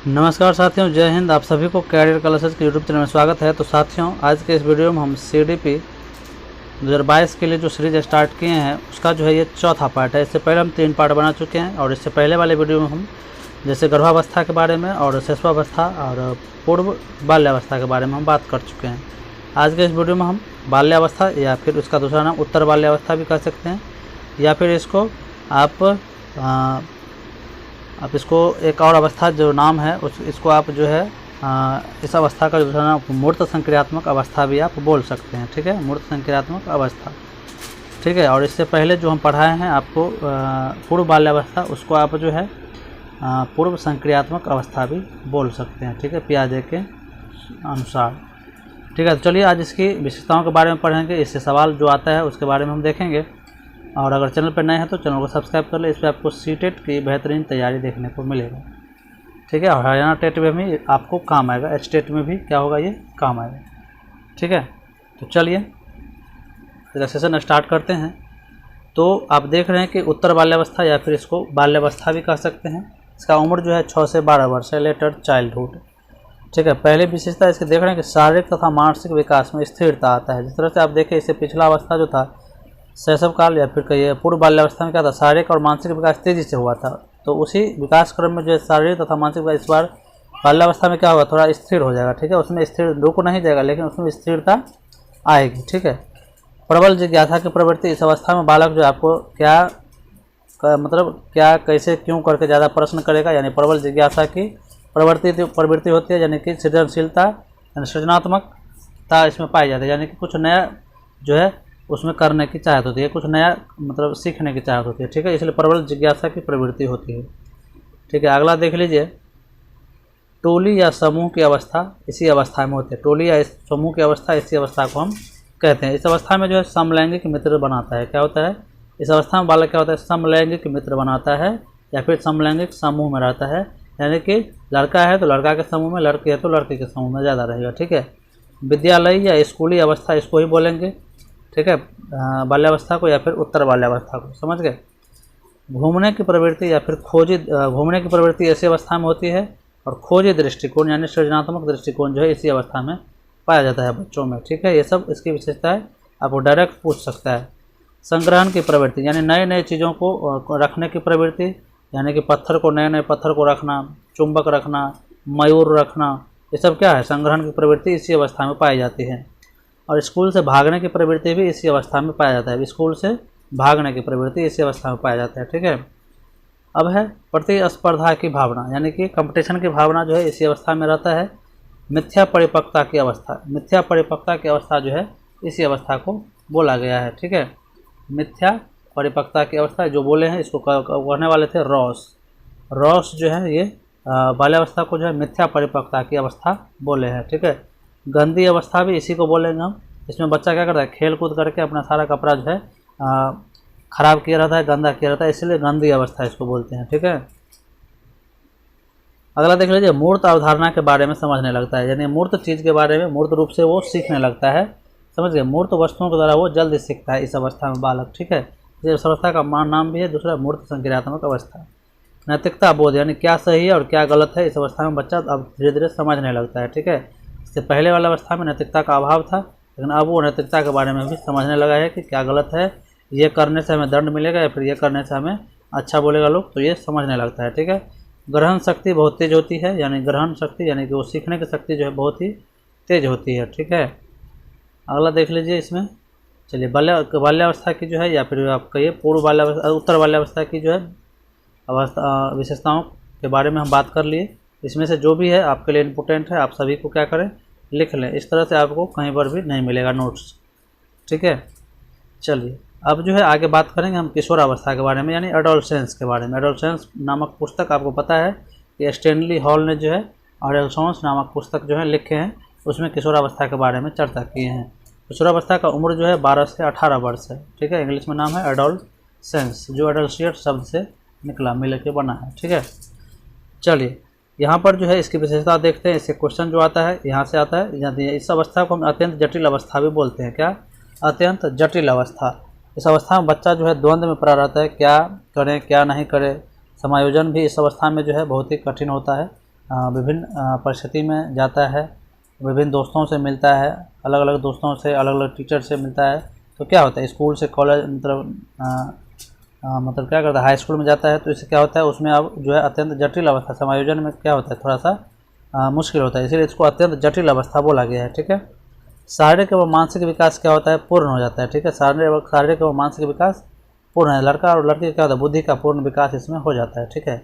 नमस्कार साथियों, जय हिंद। आप सभी को कैरियर क्लासेस के यूट्यूब चैनल में स्वागत है। तो साथियों, आज के इस वीडियो में हम CDP 2022 के लिए जो सीरीज स्टार्ट किए हैं उसका जो है ये चौथा पार्ट है। इससे पहले हम 3 पार्ट बना चुके हैं और इससे पहले वाले वीडियो में हम जैसे गर्भावस्था के बारे में और शिशुअवस्था और पूर्व बाल्यावस्था के बारे में हम बात कर चुके हैं। आज के इस वीडियो में हम बाल्यावस्था या फिर उसका दूसरा नाम उत्तर बाल्यावस्था भी कह सकते हैं, या फिर इसको आप इसको एक और अवस्था जो नाम है इसको आप जो है इस अवस्था का दूसरा नाम मूर्त संक्रियात्मक अवस्था भी आप बोल सकते हैं। ठीक है, मूर्त संक्रियात्मक अवस्था। ठीक है, और इससे पहले जो हम पढ़ाए हैं आपको पूर्व बाल्यावस्था, उसको आप जो है पूर्व संक्रियात्मक अवस्था भी बोल सकते हैं। ठीक है, पियाजे के अनुसार। ठीक है, तो चलिए आज इसकी विशेषताओं के बारे में पढ़ेंगे। इससे सवाल जो आता है उसके बारे में हम देखेंगे। और अगर चैनल पर नए हैं तो चैनल को सब्सक्राइब कर ले। इस पर आपको सीटेट की बेहतरीन तैयारी देखने को मिलेगा। ठीक है, और हरियाणा टेट में भी आपको काम आएगा, स्टेट में भी क्या होगा, ये काम आएगा। ठीक है, तो चलिए सेशन स्टार्ट करते हैं। तो आप देख रहे हैं कि उत्तर बाल्यावस्था या फिर इसको बाल्यावस्था भी कह सकते हैं। इसका उम्र जो है 6 से 12 वर्ष है, लेटर चाइल्डहुड। ठीक है, पहले विशेषता इसके देख रहे हैं कि शारीरिक तथा मानसिक विकास में स्थिरता आता है। जिस तरह से आप देखें, इससे पिछला अवस्था जो था शैशव काल या फिर कहिए पूर्व बाल्यावस्था में क्या था, शारीरिक और मानसिक विकास तेजी से हुआ था। तो उसी विकास क्रम में जो शारीरिक तथा मानसिक विकास इस बार बाल्यावस्था में क्या होगा, थोड़ा स्थिर हो जाएगा। ठीक है, उसमें स्थिर रुक नहीं जाएगा, लेकिन उसमें स्थिरता आएगी। ठीक है, प्रबल जिज्ञासा की प्रवृत्ति इस अवस्था में बालक जो आपको क्या कैसे क्यों करके ज़्यादा प्रश्न करेगा, यानी प्रबल जिज्ञासा की प्रवृत्ति होती है, यानी कि सृजनशीलता यानी सृजनात्मकता इसमें पाई जाती है, यानी कि कुछ नया जो है उसमें करने की चाहत होती है, कुछ नया सीखने की चाहत होती है। ठीक है, इसलिए प्रबल जिज्ञासा की प्रवृत्ति होती है। ठीक है, अगला देख लीजिए, टोली या समूह की अवस्था इसी अवस्था में होती है। टोली या समूह की अवस्था इसी अवस्था को हम कहते हैं। इस अवस्था में जो है समलैंगिक मित्र बनाता है। क्या होता है इस अवस्था में बालक, क्या होता है, समलैंगिक मित्र बनाता है या फिर समलैंगिक समूह में रहता है, यानी कि लड़का है तो लड़का के समूह में, लड़की है तो लड़की के समूह में ज़्यादा रहेगा। ठीक है, विद्यालय या स्कूली अवस्था इसको ही बोलेंगे। ठीक है, बाल्यावस्था को या फिर उत्तर बाल्यावस्था को, समझ गए। घूमने की प्रवृत्ति या फिर घूमने की प्रवृत्ति ऐसी अवस्था में होती है, और खोजी दृष्टिकोण यानी सृजनात्मक दृष्टिकोण जो है इसी अवस्था में पाया जाता है बच्चों में। ठीक है, ये सब इसकी विशेषता है, आपको डायरेक्ट पूछ सकता है। संग्रहण की प्रवृत्ति यानी नए नए चीज़ों को रखने की प्रवृत्ति, यानी कि पत्थर को, नए नए पत्थर को रखना, चुंबक रखना, मयूर रखना, ये सब क्या है, संग्रहण की प्रवृत्ति इसी अवस्था में पाई जाती है। और स्कूल से भागने की प्रवृत्ति भी इसी अवस्था में पाया जाता है। स्कूल से भागने की प्रवृत्ति इसी अवस्था में पाया जाता है। ठीक है, अब है प्रतिस्पर्धा की भावना, यानी कि कंपटीशन की भावना जो है इसी अवस्था में रहता है। मिथ्या परिपक्वता की अवस्था, मिथ्या परिपक्वता की अवस्था जो है इसी अवस्था को बोला गया है। ठीक है, मिथ्या परिपक्वता की अवस्था जो बोले हैं इसको कहने वाले थे रॉस जो है ये बाल्यावस्था को जो है मिथ्या परिपक्वता की अवस्था बोले हैं। ठीक है, गंदी अवस्था भी इसी को बोलेंगे हम। इसमें बच्चा क्या करता है, खेल कूद करके अपना सारा कपड़ा जो है खराब किया रहता है, गंदा किया रहता है, इसलिए गंदी अवस्था इसको बोलते हैं। ठीक है, अगला देख लीजिए, मूर्त अवधारणा के बारे में समझने लगता है, यानी मूर्त चीज़ के बारे में मूर्त रूप से वो सीखने लगता है। समझ गए, मूर्त वस्तुओं के द्वारा वो जल्दी सीखता है इस अवस्था में बालक। ठीक है, इस अवस्था का नाम भी है दूसरा मूर्त संक्रियात्मक अवस्था। नैतिकता बोध यानी क्या सही है और क्या गलत है, इस अवस्था में बच्चा अब धीरे धीरे समझने लगता है। ठीक है, इससे पहले वाला अवस्था में नैतिकता का अभाव था, लेकिन अब वो नैतिकता के बारे में भी समझने लगा है कि क्या गलत है, ये करने से हमें दंड मिलेगा या फिर ये करने से हमें अच्छा बोलेगा लोग, तो ये समझने लगता है। ठीक है, ग्रहण शक्ति बहुत तेज होती है, यानी ग्रहण शक्ति यानी कि वो सीखने की शक्ति जो है बहुत ही तेज होती है। ठीक है, अगला देख लीजिए इसमें, चलिए बाल्यावस्था की जो है या फिर आप कहिए पूर्व बाल्यावस्था उत्तर बाल्यावस्था की जो है अवस्था विशेषताओं के बारे में हम बात कर लिए। इसमें से जो भी है आपके लिए इम्पोर्टेंट है, आप सभी को क्या करें, लिख लें। इस तरह से आपको कहीं पर भी नहीं मिलेगा नोट्स। ठीक है, चलिए अब जो है आगे बात करेंगे हम किशोरावस्था के बारे में, यानी एडोलसेंस के बारे में। एडोलसेंस नामक पुस्तक आपको पता है कि स्टैनली हॉल ने जो है एडोलसेंस नामक पुस्तक जो है लिखे हैं, उसमें किशोरावस्था के बारे में चर्चा किए हैं। किशोरावस्था का उम्र जो है 12 से 18 वर्ष है। ठीक है, इंग्लिश में नाम है एडोलसेंस, जो एडोलशिएट शब्द से निकला, मिल के बना है। ठीक है, चलिए यहाँ पर जो है इसकी विशेषता देखते हैं। इससे क्वेश्चन जो आता है यहाँ से आता है, इस अवस्था को हम अत्यंत जटिल अवस्था भी बोलते हैं। क्या, अत्यंत जटिल अवस्था। इस अवस्था में बच्चा जो है द्वंद्व में पड़ा रहता है, क्या करें क्या नहीं करें। समायोजन भी इस अवस्था में जो है बहुत ही कठिन होता है, विभिन्न परिस्थिति में जाता है, विभिन्न दोस्तों से मिलता है, अलग अलग दोस्तों से, अलग अलग टीचर से मिलता है, तो क्या होता है स्कूल से कॉलेज मतलब क्या करता है हाई स्कूल में जाता है, तो इससे क्या होता है उसमें अब जो है अत्यंत जटिल अवस्था, समायोजन में क्या होता है थोड़ा सा मुश्किल होता है, इसीलिए इसको अत्यंत जटिल अवस्था बोला गया है। ठीक है, शारीरिक एवं मानसिक विकास क्या होता है पूर्ण हो जाता है। ठीक है, शारीरिक एवं मानसिक विकास पूर्ण है, लड़का और लड़की क्या होता है बुद्धि का पूर्ण विकास इसमें हो जाता है। ठीक है,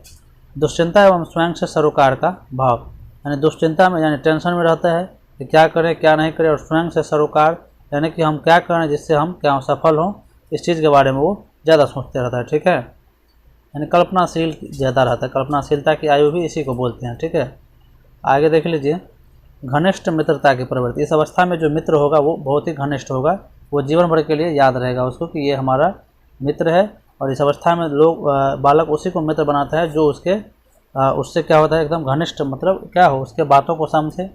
दुश्चिंता एवं स्वयं से सरोकार का भाव, यानी दुश्चिंता में यानी टेंशन में रहता है कि क्या करें क्या नहीं करें, और स्वयं से सरोकार यानी कि हम क्या करें जिससे हम क्या सफल हों, इस चीज़ के बारे में वो ज़्यादा सोचते रहता है। ठीक है, यानी कल्पनाशील ज़्यादा रहता है, कल्पनाशीलता की आयु भी इसी को बोलते हैं। ठीक है, आगे देख लीजिए घनिष्ठ मित्रता की प्रवृत्ति, इस अवस्था में जो मित्र होगा वो बहुत ही घनिष्ठ होगा, वो जीवन भर के लिए याद रहेगा उसको कि ये हमारा मित्र है, और इस अवस्था में लोग बालक उसी को मित्र बनाता है जो उससे क्या होता है एकदम घनिष्ठ, मतलब क्या हो उसके बातों को समझे,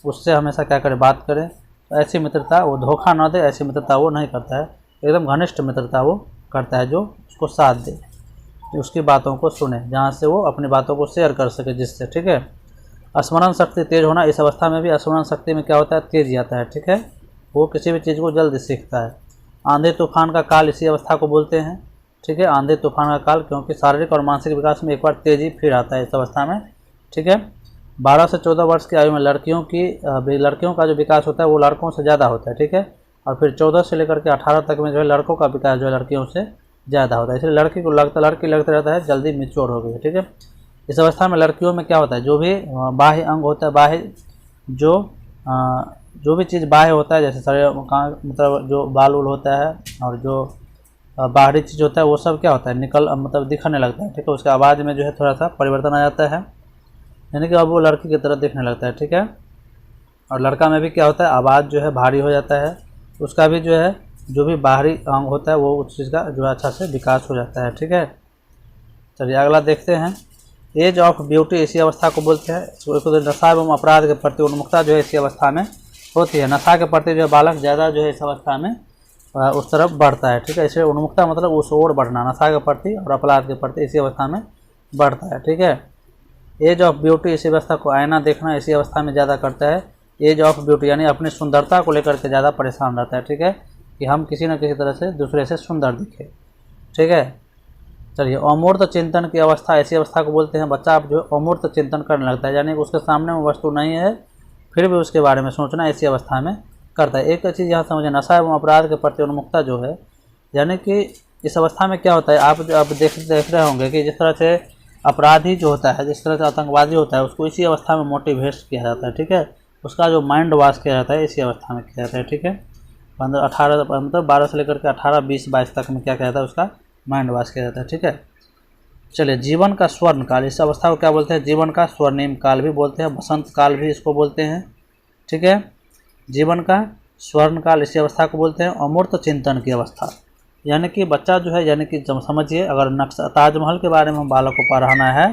उससे हमेशा क्या करे बात करें, तो ऐसी मित्रता वो धोखा ना दे, ऐसी मित्रता वो नहीं करता है, एकदम घनिष्ठ मित्रता वो करता है जो उसको साथ दे, उसकी बातों को सुने, जहाँ से वो अपनी बातों को शेयर कर सके जिससे। ठीक है, स्मरण शक्ति तेज होना, इस अवस्था में भी स्मरण शक्ति में क्या होता है तेज आता है। ठीक है, वो किसी भी चीज़ को जल्दी सीखता है। आंधी तूफान का काल इसी अवस्था को बोलते हैं। ठीक है, आंधी तूफान का काल, क्योंकि शारीरिक और मानसिक विकास में एक बार तेजी फिर आता है इस अवस्था में। ठीक है, 12 से 14 वर्ष की आयु में लड़कियों का जो विकास होता है वो लड़कों से ज़्यादा होता है। ठीक है, और फिर 14 से लेकर के 18 तक में जो है लड़कों का विकास जो है लड़कियों से ज़्यादा होता है, इसलिए लड़की लगता रहता है जल्दी मैच्योर हो गई है। ठीक है, इस अवस्था में लड़कियों में क्या होता है जो भी बाह्य अंग होता है, बाह्य जो भी चीज़ बाह्य होता है, जैसे शरीर मतलब जो बाल उल होता है और जो बाहरी चीज़ होता है वो सब क्या होता है मतलब दिखने लगता है। ठीक है, उसके आवाज़ में जो है थोड़ा सा परिवर्तन आ जाता है, यानी कि अब वो लड़की की तरह दिखने लगता है। ठीक है, और लड़का में भी क्या होता है आवाज़ जो है भारी हो जाता है, उसका भी जो है जो भी बाहरी अंग होता है वो उस चीज़ का जो अच्छा से विकास हो जाता है। ठीक है, चलिए अगला देखते हैं एज ऑफ ब्यूटी, इसी अवस्था को बोलते हैं। तो नशा एवं अपराध के प्रति उन्मुखता जो है इसी अवस्था में होती है, नशा के प्रति जो है बालक ज़्यादा जो है इस अवस्था में उस तरफ बढ़ता है। ठीक है, इसलिए उन्मुखता मतलब उस ओर बढ़ना, नशा के प्रति और अपराध के प्रति इसी अवस्था में बढ़ता है। ठीक है, एज ऑफ ब्यूटी, इसी अवस्था को आईना देखना इसी अवस्था में ज़्यादा करता है। एज ऑफ ब्यूटी यानी अपनी सुंदरता को लेकर के ज़्यादा परेशान रहता है। ठीक है, कि हम किसी न किसी तरह से दूसरे से सुंदर दिखे। ठीक है, चलिए अमूर्त चिंतन की अवस्था, ऐसी अवस्था को बोलते हैं बच्चा अब जो अमूर्त चिंतन करने लगता है, यानी उसके सामने वो वस्तु नहीं है फिर भी उसके बारे में सोचना इसी अवस्था में करता है। एक चीज़ यहाँ समझे, नशा एवं अपराध के प्रति उन्मुखता जो है, यानी कि इस अवस्था में क्या होता है आप देख रहे होंगे कि जिस तरह से अपराधी जो होता है, जिस तरह से आतंकवादी होता है, उसको इसी अवस्था में मोटिवेट किया जाता है। ठीक है, उसका जो माइंड वॉश किया जाता है इसी अवस्था में किया जाता है। ठीक है, 12 से लेकर के 18, 20, 22 तक में क्या किया जाता है उसका माइंड वॉश किया जाता है। ठीक है, चलिए जीवन का स्वर्ण काल, इस अवस्था को क्या बोलते हैं जीवन का स्वर्णिम काल भी बोलते हैं, बसंत काल भी इसको बोलते हैं। ठीक है, जीवन का स्वर्ण काल इसी अवस्था को बोलते हैं। अमूर्त चिंतन की अवस्था, यानी कि बच्चा जो है, यानी कि समझिए अगर नक्शा ताजमहल के बारे में हम बालक को पढ़ाना है,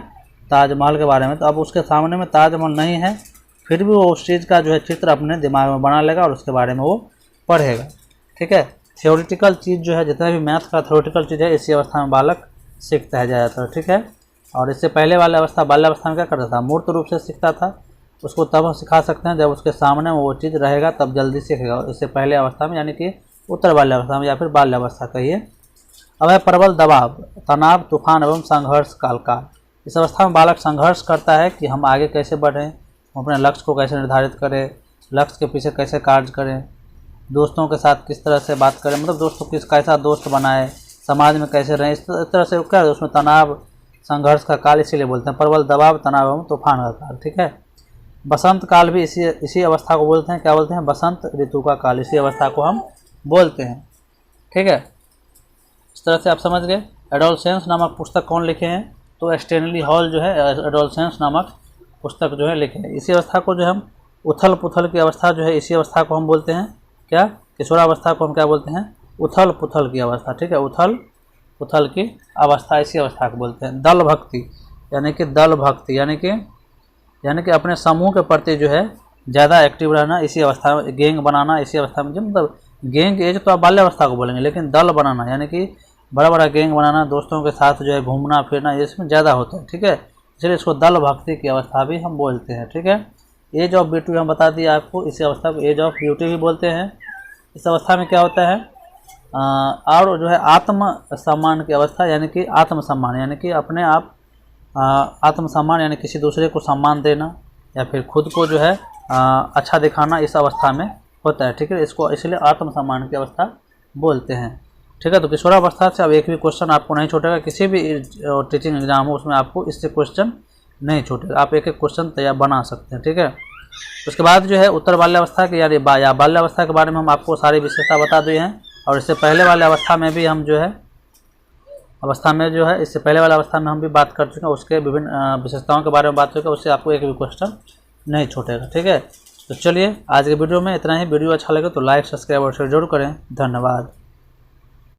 ताजमहल के बारे में, तो अब उसके सामने में ताजमहल नहीं है फिर भी वो उस चीज़ का जो है चित्र अपने दिमाग में बना लेगा और उसके बारे में वो पढ़ेगा। ठीक है, थ्योरेटिकल चीज़ जो है, जितना भी मैथ का थ्योरेटिकल चीज़ है इसी अवस्था में बालक सीखता है ज़्यादातर। ठीक है, और इससे पहले वाला अवस्था बाल्यावस्था में क्या करता था, मूर्त रूप से सीखता था, उसको तब हम सिखा सकते हैं जब उसके सामने वो चीज़ रहेगा तब जल्दी सीखेगा। इससे पहले अवस्था में यानी कि उत्तर बाल्यावस्था में या फिर बाल्यावस्था कहिए। अब है प्रबल दबाव, तनाव, तूफान एवं संघर्ष काल का, इस अवस्था में बालक संघर्ष करता है कि हम आगे कैसे बढ़ें, हम अपने लक्ष्य को कैसे निर्धारित करें, लक्ष्य के पीछे कैसे कार्य करें, दोस्तों के साथ किस तरह से बात करें, मतलब दोस्तों कैसा दोस्त बनाए, समाज में कैसे रहें, इस तरह से क्या है उसमें तनाव संघर्ष का काल इसीलिए बोलते हैं प्रबल दबाव, तनाव एवं तूफान का काल। ठीक है, बसंत काल भी इसी अवस्था को बोलते हैं, क्या बोलते हैं बसंत ऋतु का काल, इसी अवस्था को हम बोलते हैं। ठीक है, इस तरह से आप समझ गए। एडोलसेंस नामक पुस्तक कौन लिखे हैं, तो स्टेनली हॉल जो है एडोलसेंस नामक पुस्तक जो है लिखे हैं। इसी अवस्था को जो हम उथल पुथल की अवस्था जो है, इसी अवस्था को हम बोलते हैं क्या, किशोरावस्था को हम क्या बोलते हैं, उथल पुथल की अवस्था। ठीक है, उथल पुथल की अवस्था इसी अवस्था को बोलते हैं। दल भक्ति यानी कि दल भक्ति यानी कि अपने समूह के प्रति जो है ज़्यादा एक्टिव रहना इसी अवस्था में, गैंग बनाना इसी अवस्था में, मतलब गैंग एज तो आप बाल्यावस्था को बोलेंगे, लेकिन दल बनाना यानी कि बड़ा बड़ा गैंग बनाना, दोस्तों के साथ जो है घूमना फिरना इसमें ज़्यादा होता है। ठीक है, इसलिए इसको दल भक्ति की अवस्था भी हम बोलते हैं। ठीक है, एज ऑफ ब्यूटी हम बता दिया आपको, इसी अवस्था को एज ऑफ ब्यूटी भी बोलते हैं। इस अवस्था में क्या होता है, और जो है आत्म सम्मान की अवस्था, यानी कि आत्म सम्मान यानी कि अपने आप आत्म सम्मान यानी किसी दूसरे को सम्मान देना या फिर खुद को जो है अच्छा दिखाना, इस अवस्था में होता है। ठीक है, इसको इसलिए आत्म सम्मान की अवस्था बोलते हैं। ठीक है, तो किशोरावस्था से अब एक भी क्वेश्चन आपको नहीं छूटेगा, किसी भी टीचिंग एग्जाम हो उसमें आपको इससे क्वेश्चन नहीं छूटेगा, आप एक एक क्वेश्चन तैयार बना सकते हैं। ठीक है, उसके बाद जो है उत्तर बाल्यावस्था के यानी बाल्यावस्था के बारे में हम आपको सारी विशेषता बता दिए हैं, और इससे पहले वाले अवस्था में भी हम जो है इससे पहले वाला अवस्था में हम भी बात कर चुके हैं, उसके विभिन्न विशेषताओं के बारे में बात चुके हैं, उससे आपको एक भी क्वेश्चन नहीं छूटेगा। ठीक है, तो चलिए आज के वीडियो में इतना ही। वीडियो अच्छा लगे तो लाइक, सब्सक्राइब और शेयर जरूर करें। धन्यवाद।